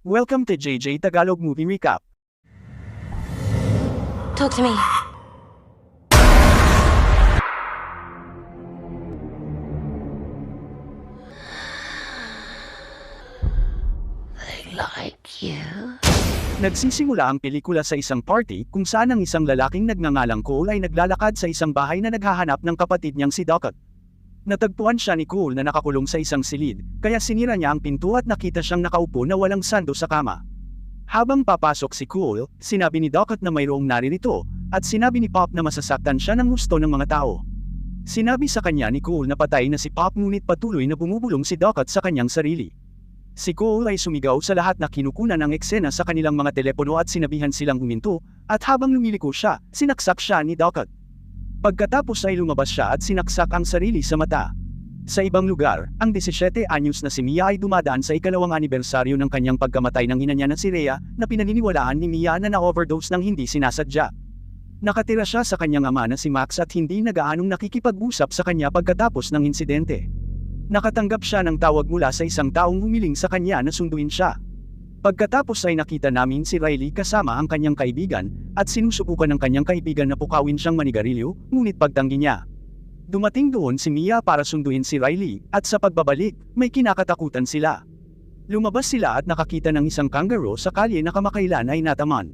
Welcome to JJ Tagalog Movie Recap. Talk to me. They like you. Nagsisimula ang pelikula sa isang party kung saan ang isang lalaking nagngangalang Cole ay naglalakad sa isang bahay na naghahanap ng kapatid niyang si Duckett. Natagpuan siya ni Cole na nakakulong sa isang silid, kaya sinira niya ang pinto at nakita siyang nakaupo na walang sando sa kama. Habang papasok si Cole, sinabi ni Duckett na mayroong naririto, at sinabi ni Pop na masasaktan siya ng gusto ng mga tao. Sinabi sa kanya ni Cole na patay na si Pop ngunit patuloy na bumubulong si Duckett sa kanyang sarili. Si Cole ay sumigaw sa lahat na kinukunan ng eksena sa kanilang mga telepono at sinabihan silang huminto, at habang lumiliko siya, sinaksak siya ni Duckett. Pagkatapos ay lumabas siya at sinaksak ang sarili sa mata. Sa ibang lugar, ang 17 anyos na si Mia ay dumadaan sa ikalawang anibersaryo ng kanyang pagkamatay ng ina niya na si Rhea, na pinaniniwalaan ni Mia na na-overdose ng hindi sinasadya. Nakatira siya sa kanyang ama na si Max at hindi na gaanong nakikipag-usap sa kanya pagkatapos ng insidente. Nakatanggap siya ng tawag mula sa isang taong humiling sa kanya na sunduin siya. Pagkatapos ay nakita namin si Riley kasama ang kanyang kaibigan, at sinusubukan ng kanyang kaibigan na pukawin siyang manigarilyo, ngunit pagtanggi niya. Dumating doon si Mia para sunduin si Riley, at sa pagbabalik, may kinakatakutan sila. Lumabas sila at nakakita ng isang kangaroo sa kalye na kamakailan ay nataman.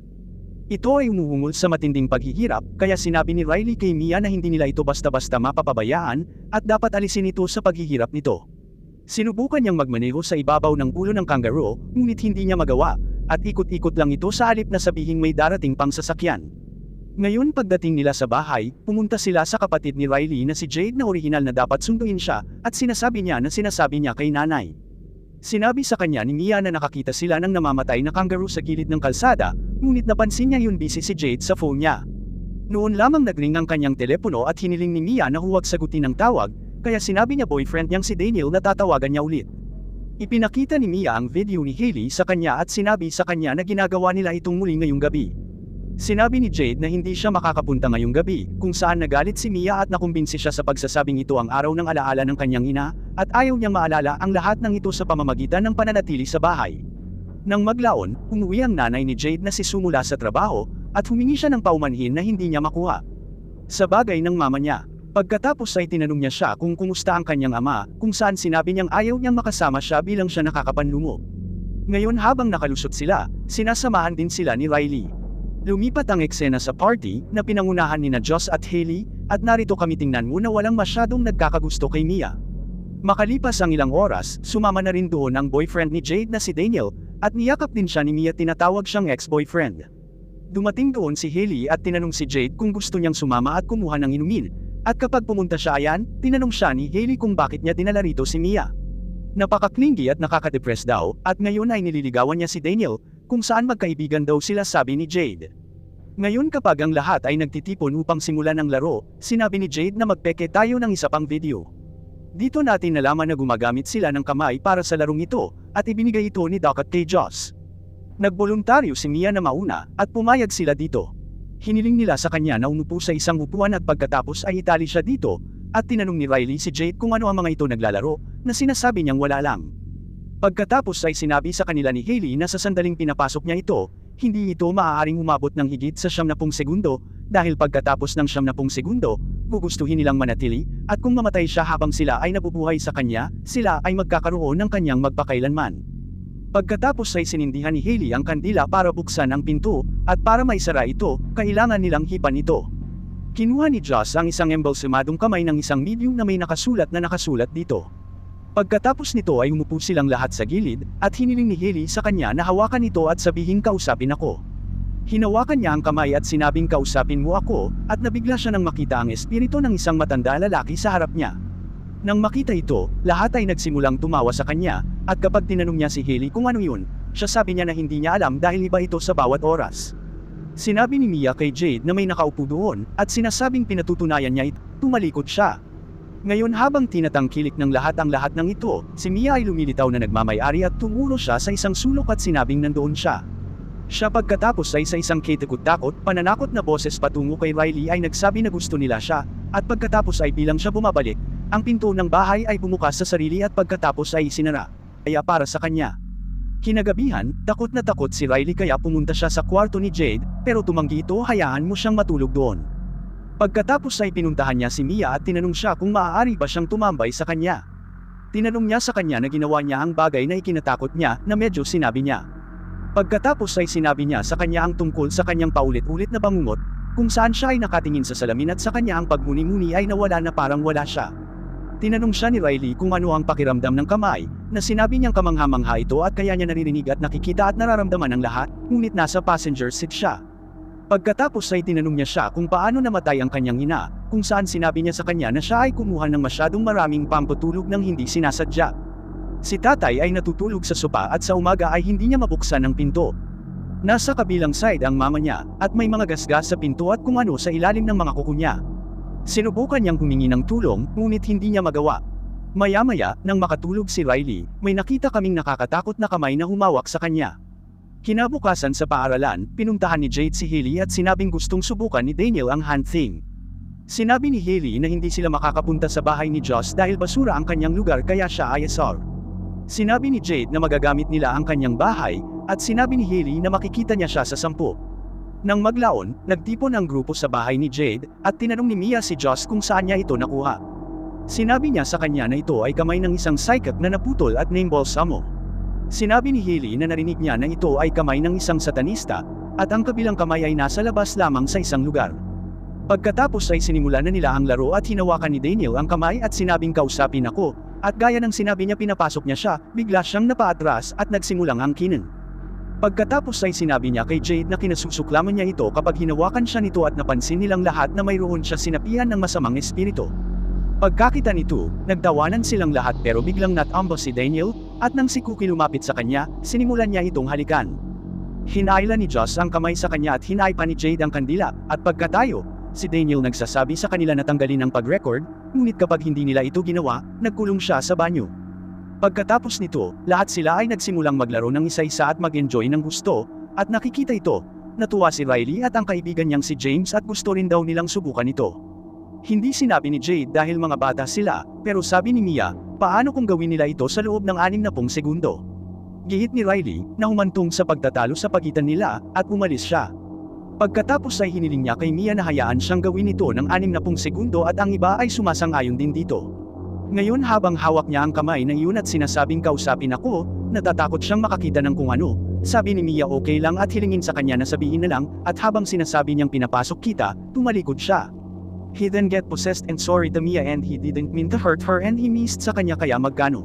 Ito ay umuungol sa matinding paghihirap, kaya sinabi ni Riley kay Mia na hindi nila ito basta-basta mapapabayaan, at dapat alisin ito sa paghihirap nito. Sinubukan niyang magmaneho sa ibabaw ng ulo ng kangaroo, ngunit hindi niya magawa, at ikot-ikot lang ito sa halip na sabihing may darating pang sasakyan. Ngayon pagdating nila sa bahay, pumunta sila sa kapatid ni Riley na si Jade na orihinal na dapat sunduin siya, at sinasabi niya na sinasabi niya kay nanay. Sinabi sa kanya ni Mia na nakakita sila ng namamatay na kangaroo sa gilid ng kalsada, ngunit napansin niya yun busy si Jade sa phone niya. Noon lamang nagring ang kanyang telepono at hiniling ni Mia na huwag sagutin ang tawag, kaya sinabi niya boyfriend niyang si Daniel na tatawagan niya ulit. Ipinakita ni Mia ang video ni Hailey sa kanya at sinabi sa kanya na ginagawa nila itong muli ngayong gabi. Sinabi ni Jade na hindi siya makakapunta ngayong gabi, kung saan nagalit si Mia at nakumbinsi siya sa pagsasabing ito ang araw ng alaala ng kanyang ina, at ayaw niyang maalala ang lahat ng ito sa pamamagitan ng pananatili sa bahay. Nang maglaon, umuwi ang nanay ni Jade na si Sue mula sa trabaho, at humingi siya ng paumanhin na hindi niya makuha. Sa bagay ng mama niya. Pagkatapos ay tinanong niya siya kung kumusta ang kanyang ama, kung saan sinabi niyang ayaw niyang makasama siya bilang siya nakakapanlumo. Ngayon habang nakalusot sila, sinasamahan din sila ni Riley. Lumipat ang eksena sa party, na pinangunahan ni na Joss at Hailey, at narito kami tingnan mo na walang masyadong nagkakagusto kay Mia. Makalipas ang ilang oras, sumama na rin doon ang boyfriend ni Jade na si Daniel, at niyakap din siya ni Mia tinatawag siyang ex-boyfriend. Dumating doon si Hailey at tinanong si Jade kung gusto niyang sumama at kumuha ng inumin, at kapag pumunta siya ayan, tinanong siya ni Hailey kung bakit niya dinala rito si Mia. Napakaklingi at nakaka-depress daw, at ngayon ay nililigawan niya si Daniel, kung saan magkaibigan daw sila sabi ni Jade. Ngayon kapag ang lahat ay nagtitipon upang simulan ang laro, sinabi ni Jade na magpeke tayo ng isa pang video. Dito natin nalaman na gumagamit sila ng kamay para sa larong ito, at ibinigay ito ni Duckett kay Joss. Nagboluntaryo si Mia na mauna, at pumayag sila dito. Hiniling nila sa kanya na umupo sa isang upuan at pagkatapos ay itali siya dito, at tinanong ni Riley si Jade kung ano ang mga ito naglalaro, na sinasabi niyang wala lang. Pagkatapos ay sinabi sa kanila ni Hailey na sa sandaling pinapasok niya ito, hindi ito maaaring umabot ng higit sa 90 segundo, dahil pagkatapos ng 90 segundo, gugustuhin nilang manatili, at kung mamatay siya habang sila ay nabubuhay sa kanya, sila ay magkakaroon ng kanyang magpakailanman. Pagkatapos ay sinindihan ni Hailey ang kandila para buksan ang pinto, at para maisara ito, kailangan nilang hipan ito. Kinuha ni Joss ang isang embalsamadong kamay ng isang medium na may nakasulat dito. Pagkatapos nito ay umupo silang lahat sa gilid, at hiniling ni Hailey sa kanya na hawakan ito at sabihing kausapin ako. Hinawakan niya ang kamay at sinabing kausapin mo ako, at nabigla siya nang makita ang espiritu ng isang matanda lalaki sa harap niya. Nang makita ito, lahat ay nagsimulang tumawa sa kanya, at kapag tinanong niya si Hailey kung ano yun, siya sabi niya na hindi niya alam dahil iba ito sa bawat oras. Sinabi ni Mia kay Jade na may nakaupo doon, at sinasabing pinatutunayan niya ito, tumalikod siya. Ngayon habang tinatangkilik ng lahat ang lahat ng ito, si Mia ay lumilitaw na nagmamay-ari at tumuro siya sa isang sulok at sinabing nandoon siya. Siya pagkatapos ay sa isang kitikot-takot, pananakot na boses patungo kay Riley ay nagsabi na gusto nila siya, at pagkatapos ay bilang siya bumabalik, ang pinto ng bahay ay bumukas sa sarili at pagkatapos ay isinara. Kaya para sa kanya. Kinagabihan, takot na takot si Riley kaya pumunta siya sa kwarto ni Jade, pero tumanggi ito, hayaan mo siyang matulog doon. Pagkatapos ay pinuntahan niya si Mia at tinanong siya kung maaari ba siyang tumambay sa kanya. Tinanong niya sa kanya na ginawa niya ang bagay na ikinatakot niya na medyo sinabi niya. Pagkatapos ay sinabi niya sa kanya ang tungkol sa kanyang paulit-ulit na bangungot, kung saan siya ay nakatingin sa salamin at sa kanya ang pagmuni-muni ay nawala na parang wala siya. Tinanong siya ni Riley kung ano ang pakiramdam ng kamay, na sinabi niyang kamangha-mangha ito at kaya niya naririnig at nakikita at nararamdaman ang lahat, ngunit nasa passenger seat siya. Pagkatapos ay tinanong niya siya kung paano namatay ang kanyang ina, kung saan sinabi niya sa kanya na siya ay kumuha ng masyadong maraming pampatulog nang hindi sinasadya. Si tatay ay natutulog sa sopa at sa umaga ay hindi niya mabuksan ang pinto. Nasa kabilang side ang mama niya, at may mga gasgas sa pinto at kung ano sa ilalim ng mga kuko niya. Sinubukan niyang humingi ng tulong, ngunit hindi niya magawa. Maya-maya, nang makatulog si Riley, may nakita kaming nakakatakot na kamay na humawak sa kanya. Kinabukasan sa paaralan, pinuntahan ni Jade si Hailey at sinabing gustong subukan ni Daniel ang hand thing. Sinabi ni Hailey na hindi sila makakapunta sa bahay ni Joss dahil basura ang kanyang lugar kaya siya ay asar. Sinabi ni Jade na magagamit nila ang kanyang bahay, at sinabi ni Hailey na makikita niya siya sa 10. Nang maglaon, nagtipon ang grupo sa bahay ni Jade, at tinanong ni Mia si Joss kung saan niya ito nakuha. Sinabi niya sa kanya na ito ay kamay ng isang psychic na naputol at name balsamo. Sinabi ni Hailey na narinig niya na ito ay kamay ng isang satanista, at ang kabilang kamay ay nasa labas lamang sa isang lugar. Pagkatapos ay sinimulan na nila ang laro at hinawakan ni Daniel ang kamay at sinabing kausapin ako, at gaya ng sinabi niya pinapasok niya siya, bigla siyang napaatras at nagsimulang angkinin. Pagkatapos ay sinabi niya kay Jade na kinasusuklaman niya ito kapag hinawakan siya nito at napansin nilang lahat na mayroon siya sinapian ng masamang espiritu. Pagkakita nito, nagtawanan silang lahat pero biglang natambo si Daniel, at nang si Cookie lumapit sa kanya, sinimulan niya itong halikan. Hinayla ni Joss ang kamay sa kanya at hinay pa ni Jade ang kandila, at pagkatayo, si Daniel nagsasabi sa kanila na tanggalin ang pag-record, ngunit kapag hindi nila ito ginawa, nagkulong siya sa banyo. Pagkatapos nito, lahat sila ay nagsimulang maglaro ng isa-isa at mag-enjoy ng gusto, at nakikita ito. Natuwa si Riley at ang kaibigan niyang si James at gusto rin daw nilang subukan ito. Hindi sinabi ni Jade dahil mga bata sila, pero sabi ni Mia, paano kung gawin nila ito sa loob ng 60 segundo? Gihit ni Riley, na humantong sa pagtatalo sa pagitan nila, at umalis siya. Pagkatapos ay hiniling niya kay Mia na hayaan siyang gawin ito ng 60 segundo at ang iba ay sumasang-ayon din dito. Ngayon habang hawak niya ang kamay na iyon at sinasabing kausapin ako, natatakot siyang makakita ng kung ano, sabi ni Mia okay lang at hilingin sa kanya na sabihin na lang, at habang sinasabi niyang pinapasok kita, tumalikod siya. He then get possessed and sorry to Mia and he didn't mean to hurt her and he missed sa kanya kaya magkano.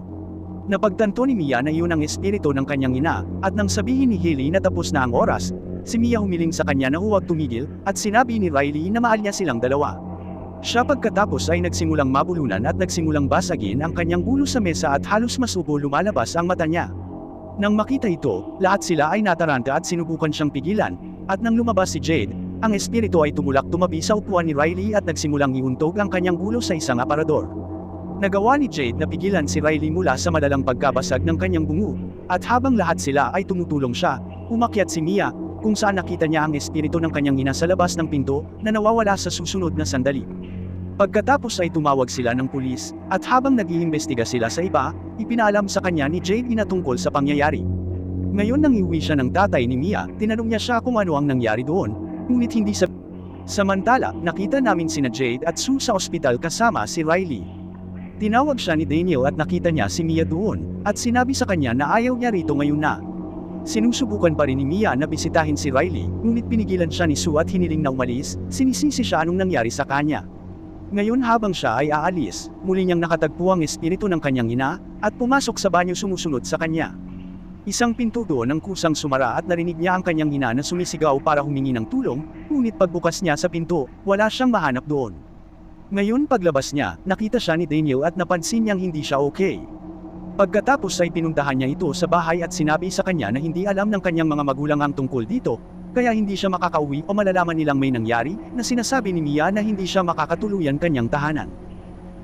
Napagtanto ni Mia na iyon ang espiritu ng kanyang ina, at nang sabihin ni Hailey na tapos na ang oras, si Mia humiling sa kanya na huwag tumigil, at sinabi ni Riley na mahal niya silang dalawa. Siya pagkatapos ay nagsimulang mabulunan at nagsimulang basagin ang kanyang ulo sa mesa at halos masubo lumalabas ang mata niya. Nang makita ito, lahat sila ay nataranta at sinubukan siyang pigilan, at nang lumabas si Jade, ang espiritu ay tumulak tumabi sa upuan ni Riley at nagsimulang iuntog ang kanyang ulo sa isang aparador. Nagawa ni Jade na pigilan si Riley mula sa malalang pagkabasag ng kanyang bungo, at habang lahat sila ay tumutulong siya, umakyat si Mia, kung saan nakita niya ang espiritu ng kanyang ina sa labas ng pinto, na nawawala sa susunod na sandali. Pagkatapos ay tumawag sila ng pulis, at habang nag-iimbestiga sila sa iba, ipinaalam sa kanya ni Jade na tungkol sa pangyayari. Ngayon nang iuwi siya ng tatay ni Mia, tinanong niya siya kung ano ang nangyari doon, ngunit hindi sa... Samantala, nakita namin sina Jade at Sue sa ospital kasama si Riley. Tinawag siya ni Daniel at nakita niya si Mia doon, at sinabi sa kanya na ayaw niya rito ngayon na. Sinusubukan pa rin ni Mia na bisitahin si Riley, ngunit pinigilan siya ni Sue at hiniling na umalis, sinisisi siya anong nangyari sa kanya. Ngayon habang siya ay aalis, muli niyang nakatagpo ang espiritu ng kanyang ina, at pumasok sa banyo sumusunod sa kanya. Isang pinto doon ang kusang sumara at narinig niya ang kanyang ina na sumisigaw para humingi ng tulong, ngunit pagbukas niya sa pinto, wala siyang mahanap doon. Ngayon paglabas niya, nakita siya ni Daniel at napansin niyang hindi siya okay. Pagkatapos ay pinuntahan niya ito sa bahay at sinabi sa kanya na hindi alam ng kanyang mga magulang ang tungkol dito, kaya hindi siya makakauwi o malalaman nilang may nangyari, na sinasabi ni Mia na hindi siya makakatuluyan kanyang tahanan.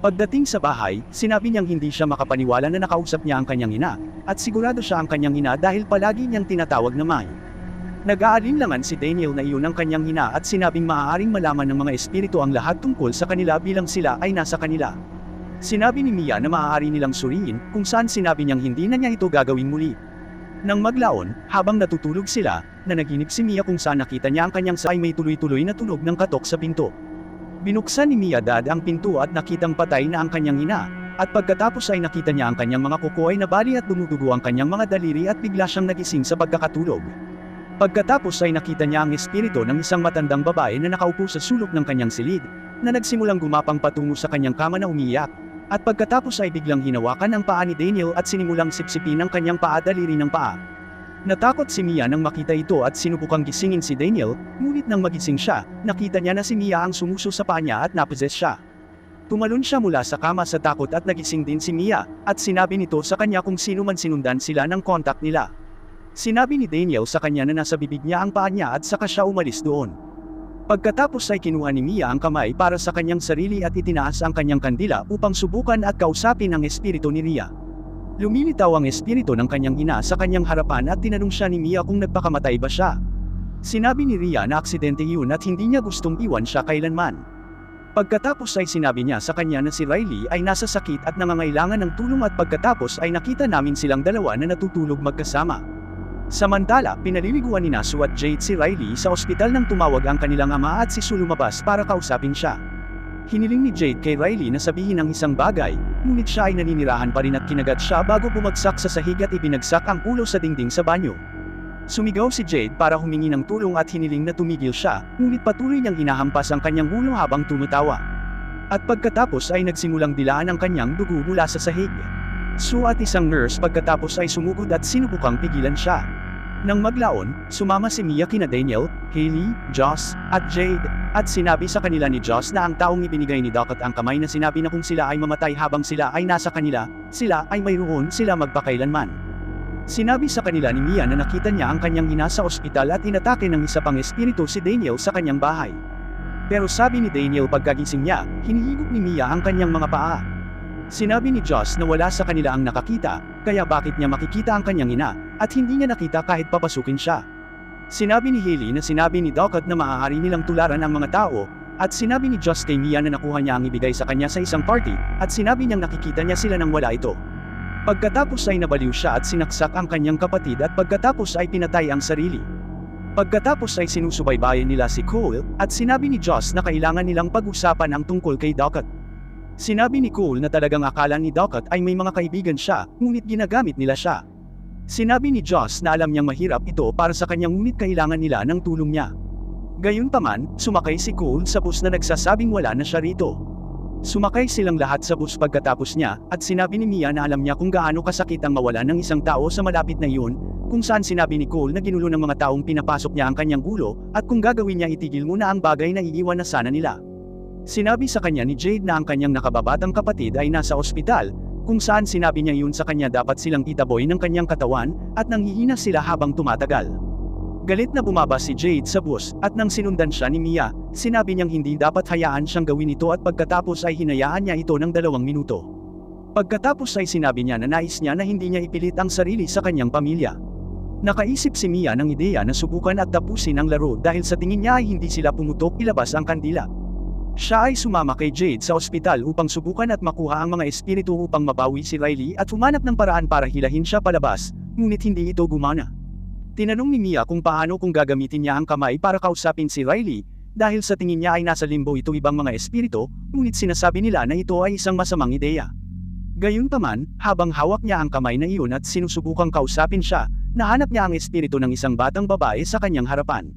Pagdating sa bahay, sinabi niyang hindi siya makapaniwala na nakausap niya ang kanyang ina, at sigurado siya ang kanyang ina dahil palagi niyang tinatawag na May. Nag-aalinlangan si Daniel na iyon ang kanyang ina at sinabing maaaring malaman ng mga espiritu ang lahat tungkol sa kanila bilang sila ay nasa kanila. Sinabi ni Mia na maaari nilang suriin, kung saan sinabi niyang hindi na niya ito gagawin muli. Nang maglaon, habang natutulog sila, nanaginip si Mia kung saan nakita niya ang kanyang ay may tuloy-tuloy na tunog ng katok sa pinto. Binuksan ni Mia dad ang pinto at nakitang patay na ang kanyang ina, at pagkatapos ay nakita niya ang kanyang mga kuko ay nabali at dumudugo ang kanyang mga daliri at bigla siyang nagising sa pagkakatulog. Pagkatapos ay nakita niya ang espiritu ng isang matandang babae na nakaupo sa sulok ng kanyang silid, na nagsimulang gumapang patungo sa kanyang kama na umiiyak, at pagkatapos ay biglang hinawakan ang paa ni Daniel at sinimulang sipsipin ang kanyang paa daliri ng paa. Natakot si Mia nang makita ito at sinubukang gisingin si Daniel, ngunit nang magising siya, nakita niya na si Mia ang sumuso sa paa niya at naposes siya. Tumalon siya mula sa kama sa takot at nagising din si Mia, at sinabi nito sa kanya kung sino man sinundan sila ng kontak nila. Sinabi ni Daniel sa kanya na nasa bibig niya ang paa niya at saka siya umalis doon. Pagkatapos ay kinuha ni Mia ang kamay para sa kanyang sarili at itinaas ang kanyang kandila upang subukan at kausapin ang espiritu ni Rhea. Lumilitaw ang espiritu ng kanyang ina sa kanyang harapan at tinanong siya ni Mia kung nagpakamatay ba siya. Sinabi ni Rhea na aksidente iyon at hindi niya gustong iwan siya kailanman. Pagkatapos ay sinabi niya sa kanya na si Riley ay nasa sakit at nangangailangan ng tulong at pagkatapos ay nakita namin silang dalawa na natutulog magkasama. Samantala, pinaliliguan ni Nasu at Jade si Riley sa ospital nang tumawag ang kanilang ama at si Su lumabas para kausapin siya. Hiniling ni Jade kay Riley na sabihin ang isang bagay, ngunit siya ay naninirahan pa rin at kinagat siya bago bumagsak sa sahig at ibinagsak ang ulo sa dingding sa banyo. Sumigaw si Jade para humingi ng tulong at hiniling na tumigil siya, ngunit patuloy niyang hinahampas ang kanyang ulo habang tumatawa. At pagkatapos ay nagsimulang dilaan ang kanyang dugo mula sa sahig. Su at isang nurse pagkatapos ay sumugod at sinubukang pigilan siya. Nang maglaon, sumama si Mia kina Daniel, Hailey, Joss, at Jade, at sinabi sa kanila ni Joss na ang taong ibinigay ni Doc at ang kamay na sinabi na kung sila ay mamatay habang sila ay nasa kanila, sila ay mayroon sila magpakailanman. Sinabi sa kanila ni Mia na nakita niya ang kanyang ina sa ospital at inatake ng isa pang espiritu si Daniel sa kanyang bahay. Pero sabi ni Daniel pagkagising niya, hinihigop ni Mia ang kanyang mga paa. Sinabi ni Joss na wala sa kanila ang nakakita, kaya bakit niya makikita ang kanyang ina, at hindi niya nakita kahit papasukin siya. Sinabi ni Hailey na sinabi ni Doc na maaari nilang tularan ang mga tao, at sinabi ni Joss kay Mia na nakuha niya ang ibigay sa kanya sa isang party, at sinabi niyang nakikita niya sila nang wala ito. Pagkatapos ay nabaliw siya at sinaksak ang kanyang kapatid at pagkatapos ay pinatay ang sarili. Pagkatapos ay sinusubaybayan nila si Cole, at sinabi ni Joss na kailangan nilang pag-usapan ang tungkol kay Doc. Sinabi ni Cole na talagang akala ni Doc ay may mga kaibigan siya, ngunit ginagamit nila siya. Sinabi ni Joss na alam niyang mahirap ito para sa kanyang ngunit kailangan nila ng tulong niya. Gayunpaman, sumakay si Cole sa bus na nagsasabing wala na siya rito. Sumakay silang lahat sa bus pagkatapos niya, at sinabi ni Mia na alam niya kung gaano kasakit ang mawala ng isang tao sa malapit na iyon, kung saan sinabi ni Cole na ginulo ng mga taong pinapasok niya ang kanyang ulo, at kung gagawin niya itigil muna ang bagay na iiwan na sana nila. Sinabi sa kanya ni Jade na ang kanyang nakababatang kapatid ay nasa ospital, kung saan sinabi niya yun sa kanya dapat silang itaboy ng kanyang katawan, at nanghihina sila habang tumatagal. Galit na bumaba si Jade sa bus, at nang sinundan siya ni Mia, sinabi niyang hindi dapat hayaan siyang gawin ito at pagkatapos ay hinayaan niya ito ng 2 minuto. Pagkatapos ay sinabi niya na nais niya na hindi niya ipilit ang sarili sa kanyang pamilya. Nakaisip si Mia ng ideya na subukan at tapusin ang laro dahil sa tingin niya ay hindi sila pumutok ilabas ang kandila. Siya ay sumama kay Jade sa ospital upang subukan at makuha ang mga espiritu upang mabawi si Riley at humanap ng paraan para hilahin siya palabas, ngunit hindi ito gumana. Tinanong ni Mia kung paano kung gagamitin niya ang kamay para kausapin si Riley, dahil sa tingin niya ay nasa limbo ito ibang mga espiritu, ngunit sinasabi nila na ito ay isang masamang ideya. Gayunpaman, habang hawak niya ang kamay na iyon at sinusubukang kausapin siya, nahanap niya ang espiritu ng isang batang babae sa kanyang harapan.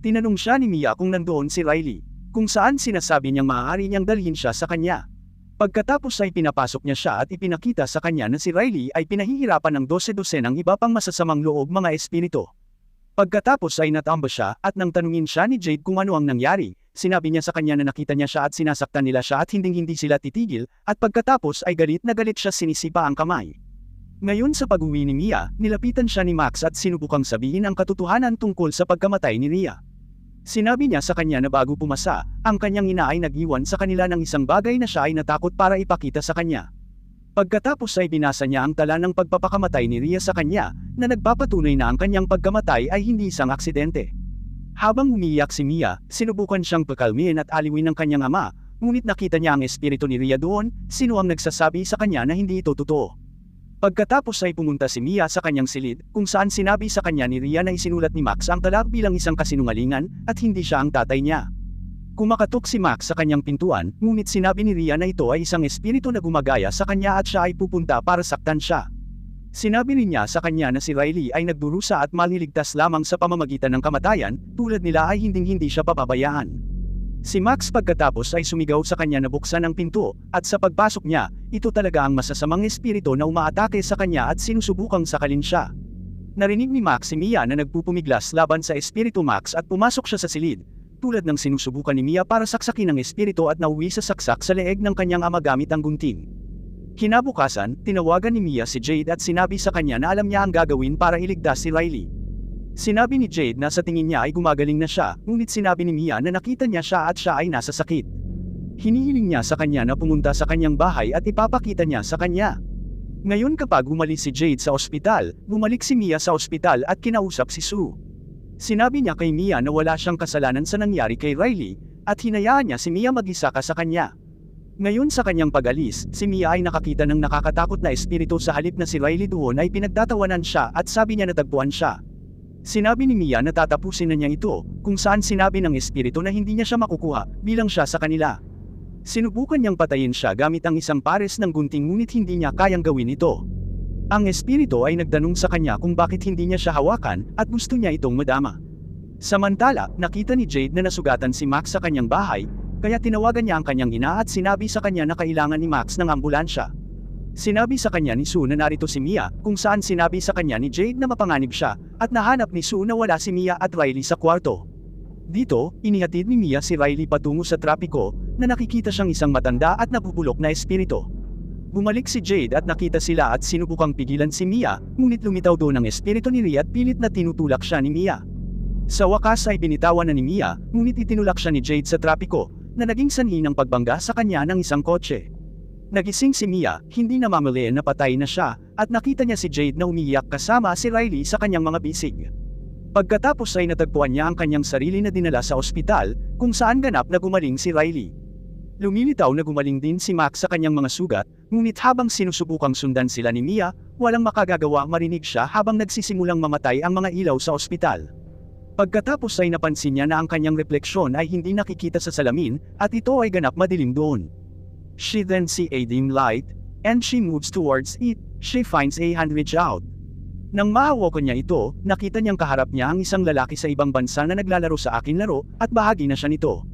Tinanong siya ni Mia kung nandoon si Riley, kung saan sinasabi niyang maaari niyang dalhin siya sa kanya. Pagkatapos ay pinapasok niya siya at ipinakita sa kanya na si Riley ay pinahihirapan ng 12 ng iba pang masasamang loob mga espiritu. Pagkatapos ay natamba siya at nang tanungin siya ni Jade kung ano ang nangyari, sinabi niya sa kanya na nakita niya siya at sinasaktan nila siya at hindi sila titigil, at pagkatapos ay galit na galit siya sinisipa ang kamay. Ngayon sa pag-uwi ni Mia, nilapitan siya ni Max at sinubukang sabihin ang katotohanan tungkol sa pagkamatay ni Rhea. Sinabi niya sa kanya na bago pumasa, ang kanyang ina ay nag-iwan sa kanila ng isang bagay na siya ay natakot para ipakita sa kanya. Pagkatapos ay binasa niya ang tala ng pagpapakamatay ni Rhea sa kanya, na nagpapatunay na ang kanyang pagkamatay ay hindi isang aksidente. Habang umiiyak si Mia, sinubukan siyang pakalmin at aliwin ng kanyang ama, ngunit nakita niya ang espiritu ni Rhea doon, sino ang nagsasabi sa kanya na hindi ito totoo. Pagkatapos ay pumunta si Mia sa kanyang silid, kung saan sinabi sa kanya ni Rhea na isinulat ni Max ang talak bilang isang kasinungalingan, at hindi siya ang tatay niya. Kumakatok si Max sa kanyang pintuan, ngunit sinabi ni Rhea na ito ay isang espiritu na gumagaya sa kanya at siya ay pupunta para saktan siya. Sinabi rin niya sa kanya na si Riley ay nagdurusa at maliligtas lamang sa pamamagitan ng kamatayan, tulad nila ay hinding-hindi siya papabayaan. Si Max pagkatapos ay sumigaw sa kanya na buksan ang pinto, at sa pagpasok niya, ito talaga ang masasamang espiritu na umaatake sa kanya at sinusubukang sakalin siya. Narinig ni Max si Mia na nagpupumiglas laban sa espiritu Max at pumasok siya sa silid, tulad ng sinusubukan ni Mia para saksakin ang espiritu at nauwi sa saksak sa leeg ng kanyang ama gamit ang gunting. Kinabukasan, tinawagan ni Mia si Jade at sinabi sa kanya na alam niya ang gagawin para iligtas si Riley. Sinabi ni Jade na sa tingin niya ay gumagaling na siya, ngunit sinabi ni Mia na nakita niya siya at siya ay nasa sakit. Hinihiling niya sa kanya na pumunta sa kanyang bahay at ipapakita niya sa kanya. Ngayon kapag umalis si Jade sa ospital, bumalik si Mia sa ospital at kinausap si Sue. Sinabi niya kay Mia na wala siyang kasalanan sa nangyari kay Riley, at hinayaan niya si Mia mag-isa ka sa kanya. Ngayon sa kanyang pag-alis, si Mia ay nakakita ng nakakatakot na espiritu sa halip na si Riley doon ay pinagtatawanan siya at sabi niya natagpuan siya. Sinabi ni Mia na tatapusin na niya ito, kung saan sinabi ng espiritu na hindi niya siya makukuha, bilang siya sa kanila. Sinubukan niyang patayin siya gamit ang isang pares ng gunting ngunit hindi niya kayang gawin ito. Ang espiritu ay nagtanong sa kanya kung bakit hindi niya siya hawakan, at gusto niya itong madama. Samantala, nakita ni Jade na nasugatan si Max sa kanyang bahay, kaya tinawagan niya ang kanyang ina at sinabi sa kanya na kailangan ni Max ng ambulansya. Sinabi sa kanya ni Sue na narito si Mia, kung saan sinabi sa kanya ni Jade na mapanganib siya, at nahanap ni Sue na wala si Mia at Riley sa kwarto. Dito, inihatid ni Mia si Riley patungo sa trapiko, na nakikita siyang isang matanda at nabubulok na espiritu. Bumalik si Jade at nakita sila at sinubukang pigilan si Mia, ngunit lumitaw doon ang espiritu ni Rhea at pilit na tinutulak siya ni Mia. Sa wakas ay binitawan na ni Mia, ngunit itinulak siya ni Jade sa trapiko, na naging sanhi ng pagbangga sa kanya ng isang kotse. Nagising si Mia, hindi na mamali na patay na siya, at nakita niya si Jade na umiiyak kasama si Riley sa kanyang mga bisig. Pagkatapos ay natagpuan niya ang kanyang sarili na dinala sa ospital, kung saan ganap na gumaling si Riley. Lumilitaw na gumaling din si Max sa kanyang mga sugat, ngunit habang sinusubukang sundan sila ni Mia, walang makagagawa marinig siya habang nagsisimulang mamatay ang mga ilaw sa ospital. Pagkatapos ay napansin niya na ang kanyang refleksyon ay hindi nakikita sa salamin, at ito ay ganap madilim doon. She then sees a dim light, and she moves towards it. She finds a hand reach out. Nang mahawakan niya ito, nakita niyang kaharap niya ang isang lalaki sa ibang bansa na naglalaro sa aking laro, at bahagi na siya nito.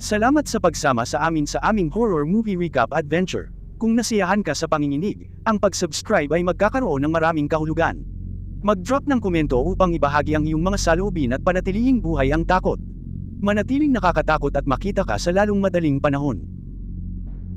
Salamat sa pagsama sa aming horror movie recap adventure. Kung nasiyahan ka sa panginginig, ang pag-subscribe ay magkakaroon ng maraming kahulugan. Mag-drop ng komento upang ibahagi ang iyong mga saloobin at panatilihing buhay ang takot. Manatiling nakakatakot at makita ka sa lalong madaling panahon.